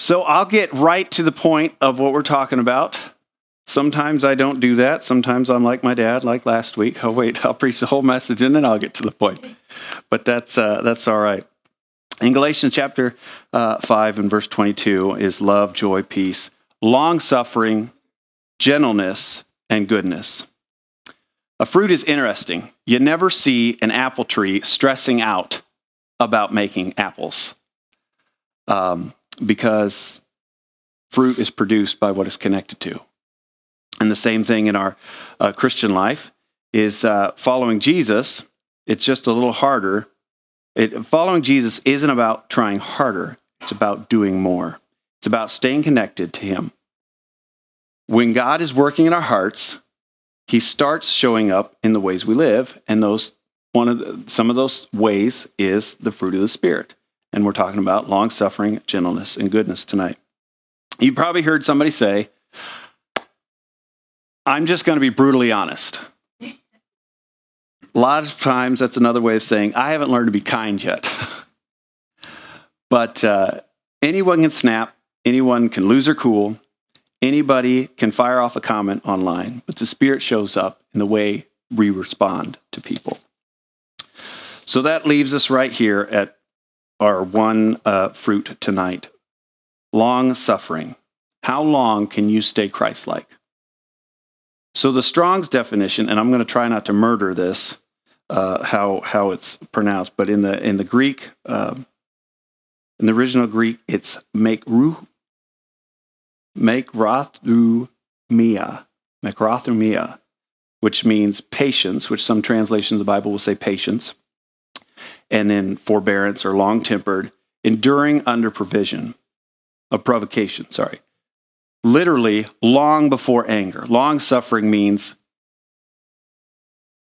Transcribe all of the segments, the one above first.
So I'll get right to the point of what we're talking about. Sometimes I don't do that. Sometimes I'm like my dad, like last week. I'll preach the whole message and then I'll get to the point. But that's all right. In Galatians chapter 5 and verse 22 is love, joy, peace, long-suffering, gentleness, and goodness. A fruit is interesting. You never see an apple tree stressing out about making apples because fruit is produced by what it's connected to. And the same thing in our Christian life is following Jesus. It's just a little harder. Following Jesus isn't about trying harder. It's about doing more. It's about staying connected to him. When God is working in our hearts, he starts showing up in the ways we live, and some of those ways is the fruit of the Spirit. And we're talking about long-suffering, gentleness, and goodness tonight. You've probably heard somebody say, I'm just going to be brutally honest. A lot of times that's another way of saying, I haven't learned to be kind yet. But anyone can snap, anyone can lose their cool, anybody can fire off a comment online, but the Spirit shows up in the way we respond to people. So that leaves us right here at our one fruit tonight. Long suffering. How long can you stay Christlike? So the Strong's definition, and I'm going to try not to murder this, how it's pronounced, but in the Greek, in the original Greek, it's makrothumia, which means patience, which some translations of the Bible will say patience, and then forbearance or long-tempered, enduring under provocation. Literally, long before anger. Long-suffering means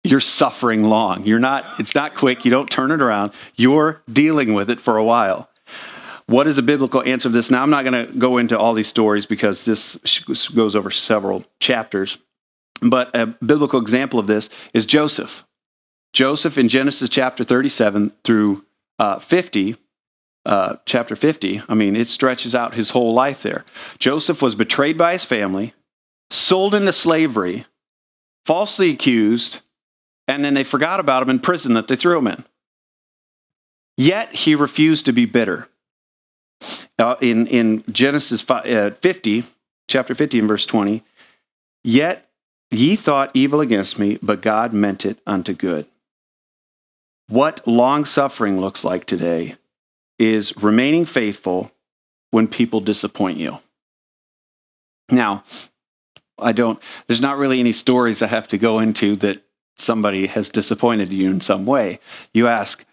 you're suffering long. It's not quick. You don't turn it around. You're dealing with it for a while. What is a biblical answer to this? Now, I'm not going to go into all these stories because this goes over several chapters. But a biblical example of this is Joseph. Joseph in Genesis chapter 37 through 50, chapter 50, it stretches out his whole life there. Joseph was betrayed by his family, sold into slavery, falsely accused, and then they forgot about him in prison that they threw him in. Yet he refused to be bitter. In Genesis 50, chapter 50 and verse 20, yet ye thought evil against me, but God meant it unto good. What long-suffering looks like today is remaining faithful when people disappoint you. Now, there's not really any stories I have to go into that somebody has disappointed you in some way. You ask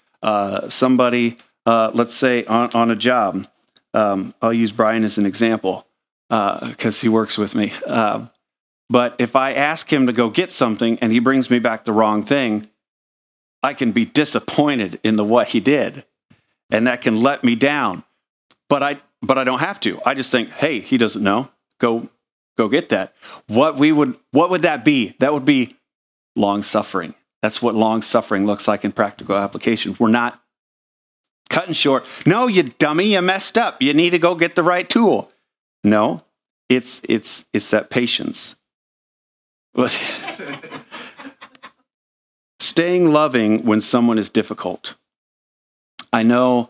somebody, let's say on a job, I'll use Brian as an example because he works with me. But if I ask him to go get something and he brings me back the wrong thing, I can be disappointed in what he did. And that can let me down. But I don't have to. I just think, hey, he doesn't know. Go get that. What would that be? That would be long-suffering. That's what long-suffering looks like in practical application. We're not cutting short. No, you dummy, you messed up. You need to go get the right tool. No, it's that patience. Staying loving when someone is difficult. I know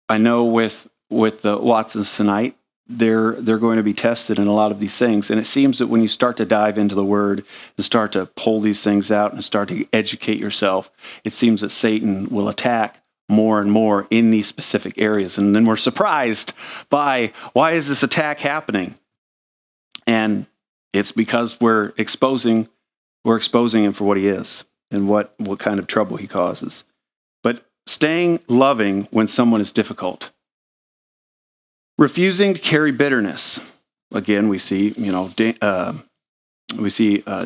with the Watsons tonight, they're going to be tested in a lot of these things. And it seems that when you start to dive into the Word and start to pull these things out and start to educate yourself, it seems that Satan will attack more and more in these specific areas. And then we're surprised by, why is this attack happening? And it's because we're exposing him for what he is and what kind of trouble he causes. But staying loving when someone is difficult. Refusing to carry bitterness. Again, we see,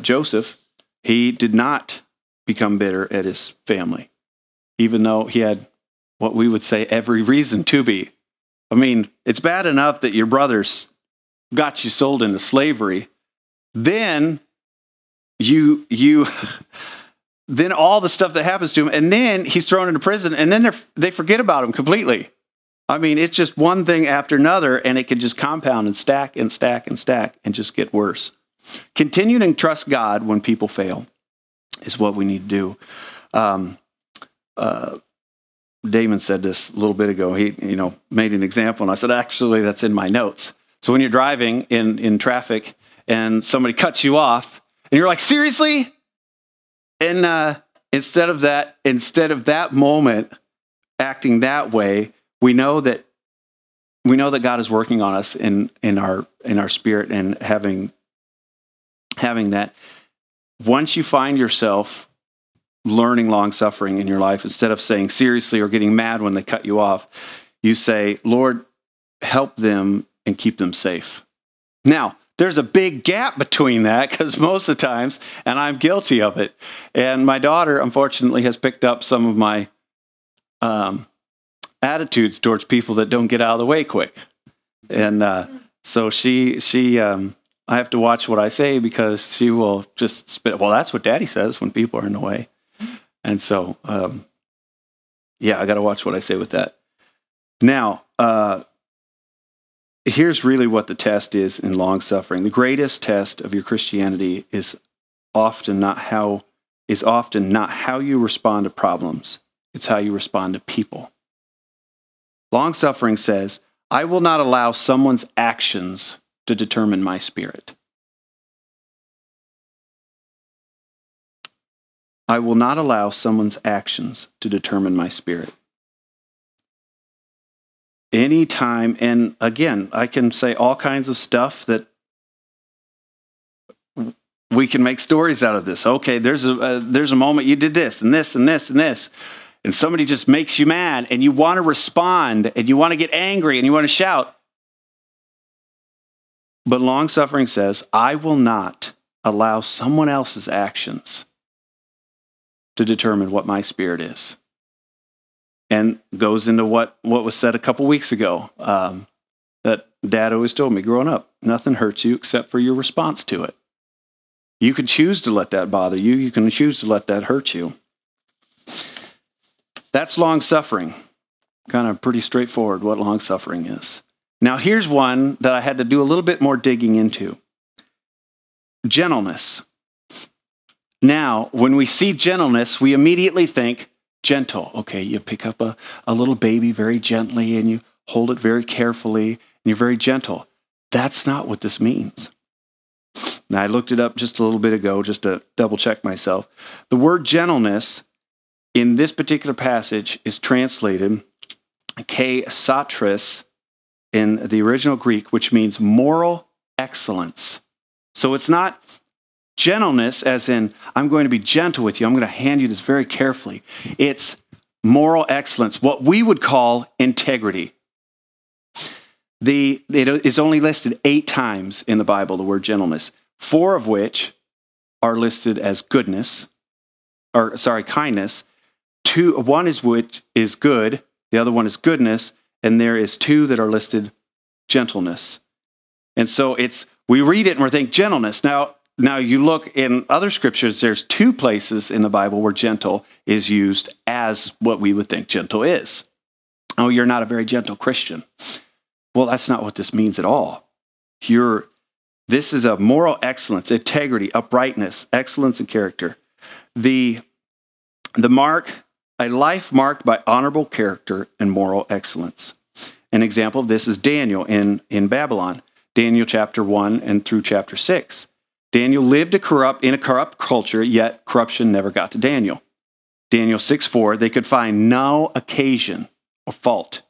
Joseph. He did not become bitter at his family, even though he had what we would say every reason to be. It's bad enough that your brothers got you sold into slavery. Then then all the stuff that happens to him, and then he's thrown into prison, and then they forget about him completely. I mean, it's just one thing after another, and it can just compound and stack and stack and stack and just get worse. Continuing to trust God when people fail is what we need to do. Damon said this a little bit ago. He, made an example, and I said, actually, that's in my notes. So when you're driving in traffic and somebody cuts you off, and you're like, seriously? And instead of that moment acting that way, we know that God is working on us in our spirit, and having that. Once you find yourself learning long-suffering in your life, instead of saying seriously or getting mad when they cut you off, you say, Lord, help them and keep them safe. Now, there's a big gap between that, because most of the times, and I'm guilty of it, and my daughter, unfortunately, has picked up some of my attitudes towards people that don't get out of the way quick. And so she I have to watch what I say, because she will just spit, well, that's what Daddy says when people are in the way. And so, I got to watch what I say with that. Now, here's really what the test is in long suffering. The greatest test of your Christianity is often not how you respond to problems. It's how you respond to people. Long suffering says, I will not allow someone's actions to determine my spirit. I will not allow someone's actions to determine my spirit. Anytime, and again, I can say all kinds of stuff that we can make stories out of this. Okay, there's a moment you did this and this and this and this, and somebody just makes you mad, and you want to respond, and you want to get angry, and you want to shout. But long suffering says, I will not allow someone else's actions to determine what my spirit is. And goes into what was said a couple weeks ago, that Dad always told me growing up, nothing hurts you except for your response to it. You can choose to let that bother you. You can choose to let that hurt you. That's long suffering. Kind of pretty straightforward what long suffering is. Now here's one that I had to do a little bit more digging into. Gentleness. Now, when we see gentleness, we immediately think gentle. Okay, you pick up a little baby very gently, and you hold it very carefully, and you're very gentle. That's not what this means. Now, I looked it up just a little bit ago just to double check myself. The word gentleness in this particular passage is translated satris in the original Greek, which means moral excellence. So it's not gentleness as in, I'm going to be gentle with you. I'm going to hand you this very carefully. It's moral excellence, what we would call integrity. It is only listed 8 times in the Bible, the word gentleness, 4 of which are listed as kindness. 1 is which is good, the other one is goodness, and there is 2 that are listed gentleness. And so we read it and we're thinking gentleness. Now you look in other scriptures, there's 2 places in the Bible where gentle is used as what we would think gentle is. Oh, you're not a very gentle Christian. Well, that's not what this means at all. This is a moral excellence, integrity, uprightness, excellence in character. A life marked by honorable character and moral excellence. An example of this is Daniel in Babylon, Daniel chapter 1 and through chapter 6. Daniel lived in a corrupt culture, yet corruption never got to Daniel. Daniel 6:4, they could find no occasion or fault.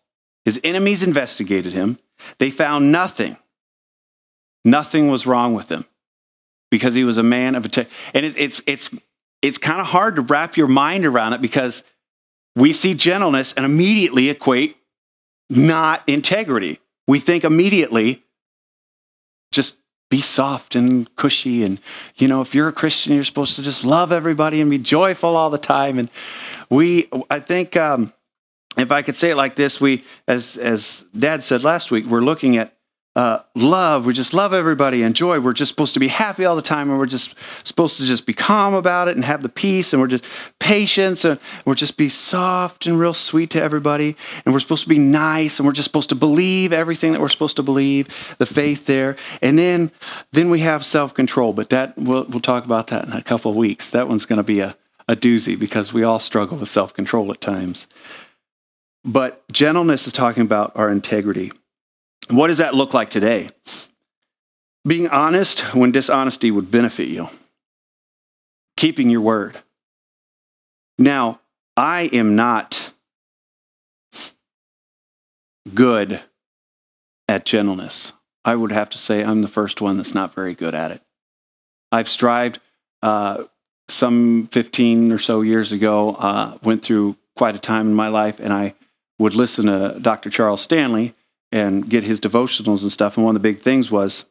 His enemies investigated him. They found nothing. Nothing was wrong with him because he was a man of integrity. And it's kind of hard to wrap your mind around it, because we see gentleness and immediately equate not integrity. We think immediately just be soft and cushy, and if you're a Christian, you're supposed to just love everybody and be joyful all the time. And I think if I could say it like this, as Dad said last week, we're looking at love. We just love everybody and joy. We're just supposed to be happy all the time, and we're just supposed to just be calm about it and have the peace, and we're just patience, and we're just be soft and real sweet to everybody, and we're supposed to be nice, and we're just supposed to believe everything that we're supposed to believe, the faith there. And then we have self-control, but that we'll talk about that in a couple of weeks. That one's going to be a doozy because we all struggle with self-control at times. But gentleness is talking about our integrity. What does that look like today? Being honest when dishonesty would benefit you. Keeping your word. Now, I am not good at gentleness. I would have to say I'm the first one that's not very good at it. I've strived some 15 or so years ago, went through quite a time in my life, and I would listen to Dr. Charles Stanley and get his devotionals and stuff. And one of the big things was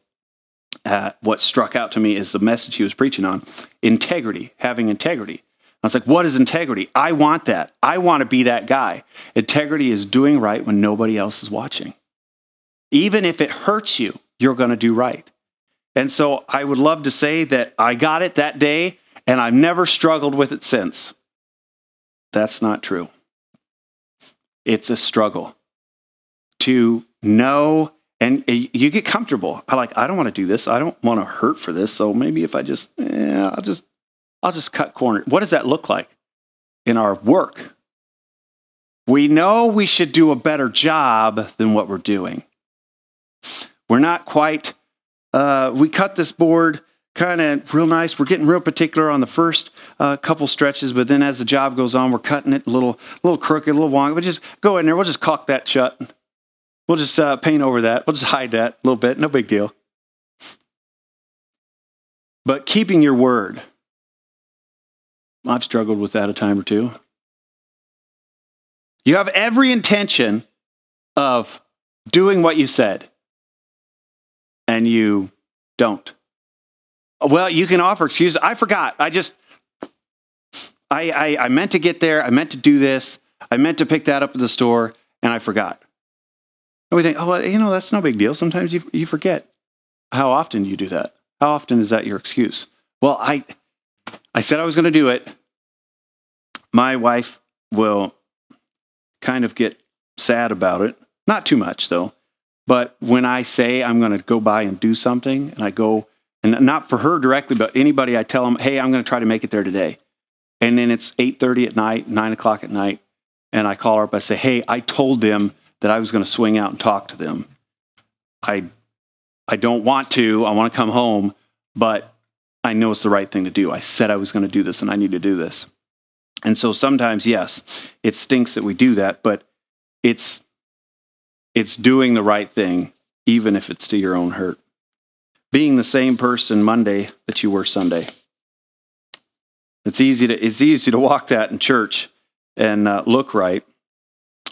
what struck out to me is the message he was preaching on, integrity, having integrity. I was like, what is integrity? I want that. I want to be that guy. Integrity is doing right when nobody else is watching. Even if it hurts you, you're going to do right. And so I would love to say that I got it that day and I've never struggled with it since. That's not true. It's a struggle to know, and you get comfortable. I don't want to do this. I don't want to hurt for this. So maybe if I'll just cut corners. What does that look like in our work? We know we should do a better job than what we're doing. We're not quite, we cut this board kind of real nice. We're getting real particular on the first couple stretches, but then as the job goes on, we're cutting it a little crooked, a little wonky. We'll just go in there. We'll just caulk that shut. We'll just paint over that. We'll just hide that a little bit. No big deal. But keeping your word. I've struggled with that a time or two. You have every intention of doing what you said, and you don't. Well, you can offer excuses. I forgot. I meant to get there. I meant to do this. I meant to pick that up at the store, and I forgot. And we think, oh, well, that's no big deal. Sometimes you forget. How often do you do that? How often is that your excuse? Well, I said I was going to do it. My wife will kind of get sad about it. Not too much, though. But when I say I'm going to go by and do something, and I go, and not for her directly, but anybody, I tell them, hey, I'm going to try to make it there today. And then it's 8:30 at night, 9 o'clock at night, and I call her up. I say, hey, I told them that I was going to swing out and talk to them. I don't want to. I want to come home, but I know it's the right thing to do. I said I was going to do this, and I need to do this. And so sometimes, yes, it stinks that we do that, but it's doing the right thing, even if it's to your own hurt. Being the same person Monday that you were Sunday. It's easy to walk that in church and look right.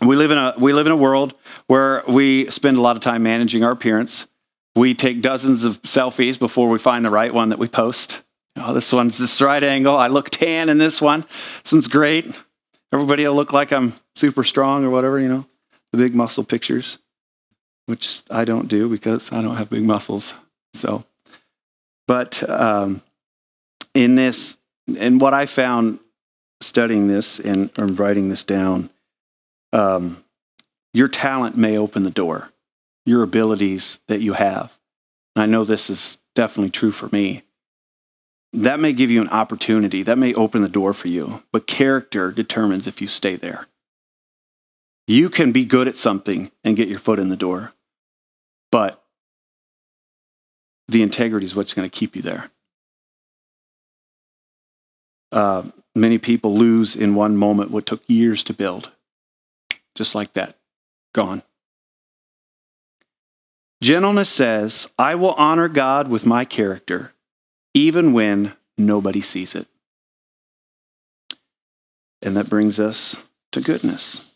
We live in a world where we spend a lot of time managing our appearance. We take dozens of selfies before we find the right one that we post. Oh, this one's this right angle. I look tan in this one. This one's great. Everybody will look like I'm super strong or whatever, the big muscle pictures, which I don't do because I don't have big muscles. So, but in this, and what I found studying this and writing this down, your talent may open the door, your abilities that you have. And I know this is definitely true for me. That may give you an opportunity. That may open the door for you. But character determines if you stay there. You can be good at something and get your foot in the door. But the integrity is what's going to keep you there. Many people lose in one moment what took years to build. Just like that. Gone. Gentleness says, I will honor God with my character, even when nobody sees it. And that brings us to goodness.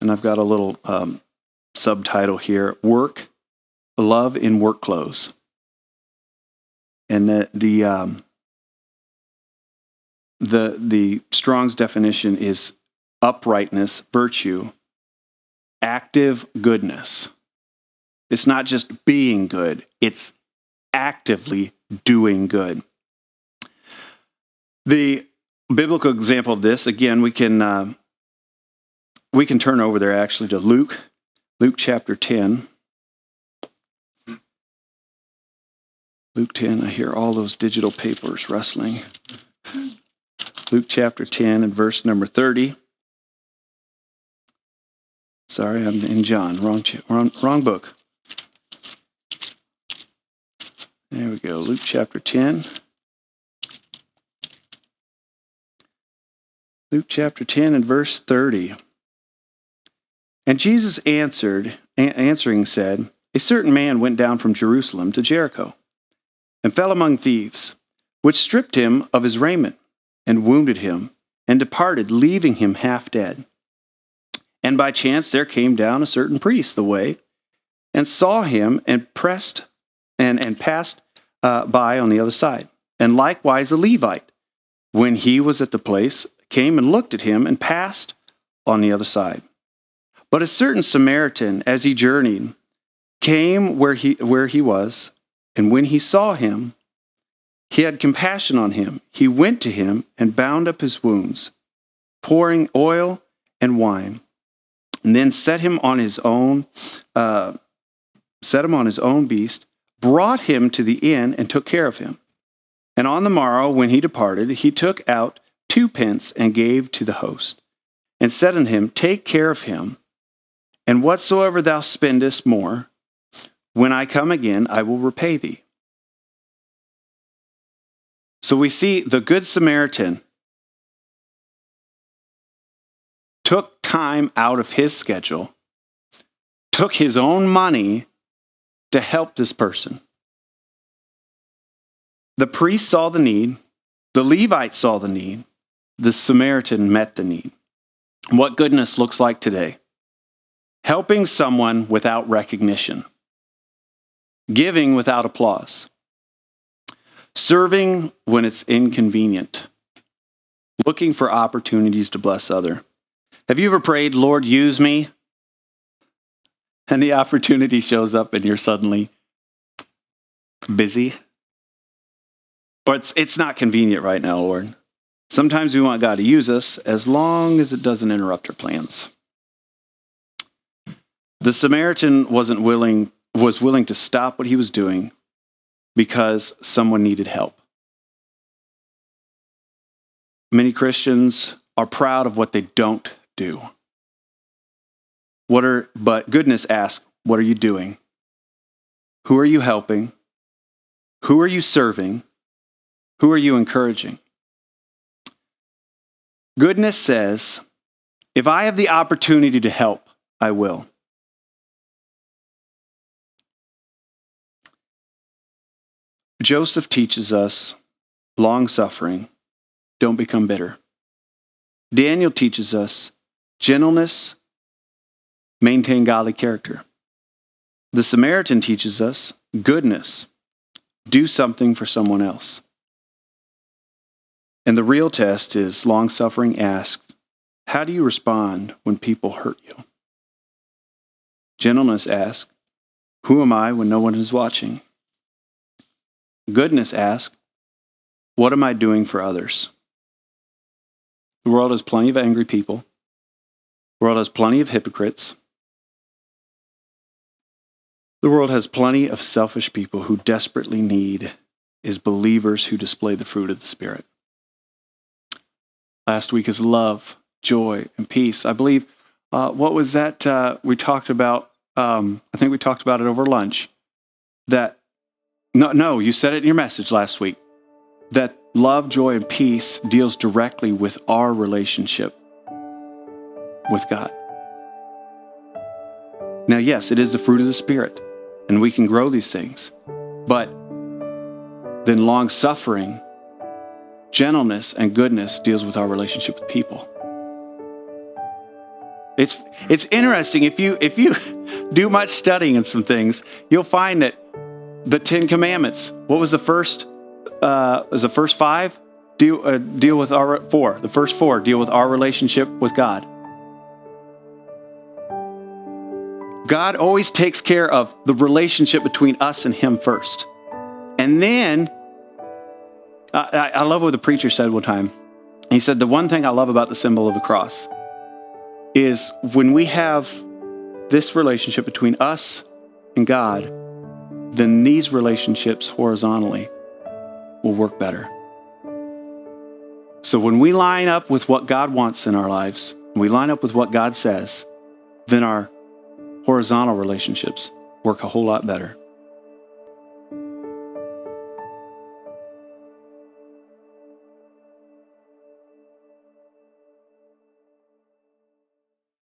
And I've got a little subtitle here, Work, Love in Work Clothes. And the Strong's definition is uprightness, virtue, active goodness. It's not just being good. It's actively doing good. The biblical example of this, again, we can turn over there actually to Luke chapter 10. Luke 10, I hear all those digital papers rustling. Luke chapter 10 and verse number 30. Sorry, I'm in John, wrong book. There we go, Luke chapter 10. Luke chapter 10 and verse 30. And Jesus answering said, a certain man went down from Jerusalem to Jericho and fell among thieves, which stripped him of his raiment and wounded him and departed, leaving him half dead. And by chance there came down a certain priest the way and saw him and passed by on the other side. And likewise a Levite, when he was at the place, came and looked at him and passed on the other side. But a certain Samaritan, as he journeyed, came where he was, and when he saw him, he had compassion on him. He went to him and bound up his wounds, pouring oil and wine, and then set him on his own beast, brought him to the inn, and took care of him. And on the morrow, when he departed, he took out 2 pence and gave to the host, and said unto him, take care of him, and whatsoever thou spendest more, when I come again, I will repay thee. So we see the Good Samaritan took time out of his schedule, took his own money to help this person. The priest saw the need, the Levite saw the need, the Samaritan met the need. What goodness looks like today. Helping someone without recognition. Giving without applause. Serving when it's inconvenient. Looking for opportunities to bless others. Have you ever prayed, Lord, use me? And the opportunity shows up and you're suddenly busy? Or it's not convenient right now, Lord. Sometimes we want God to use us as long as it doesn't interrupt our plans. The Samaritan was willing to stop what he was doing because someone needed help. Many Christians are proud of what they don't do. But goodness asks, what are you doing? Who are you helping? Who are you serving? Who are you encouraging? Goodness says, if I have the opportunity to help, I will. Joseph teaches us long-suffering, don't become bitter. Daniel teaches us gentleness, maintain godly character. The Samaritan teaches us goodness, do something for someone else. And the real test is long-suffering asks, how do you respond when people hurt you? Gentleness asks, who am I when no one is watching? Goodness asks, what am I doing for others? The world has plenty of angry people. The world has plenty of hypocrites. The world has plenty of selfish people who desperately need is believers who display the fruit of the Spirit. Last week is love, joy, and peace. I believe, what was that we talked about? I think we talked about it over lunch. No, you said it in your message last week. That love, joy, and peace deals directly with our relationship with God. Now, yes, it is the fruit of the Spirit, and we can grow these things. But then long-suffering, gentleness, and goodness deals with our relationship with people. It's interesting. If you do much studying in some things, you'll find that the 10 Commandments, what was the first? Was the first 5 deal with our 4? The first 4 deal with our relationship with God. God always takes care of the relationship between us and him first. And then, I love what the preacher said one time. He said, the one thing I love about the symbol of the cross is when we have this relationship between us and God, then these relationships horizontally will work better. So when we line up with what God wants in our lives, when we line up with what God says, then our horizontal relationships work a whole lot better.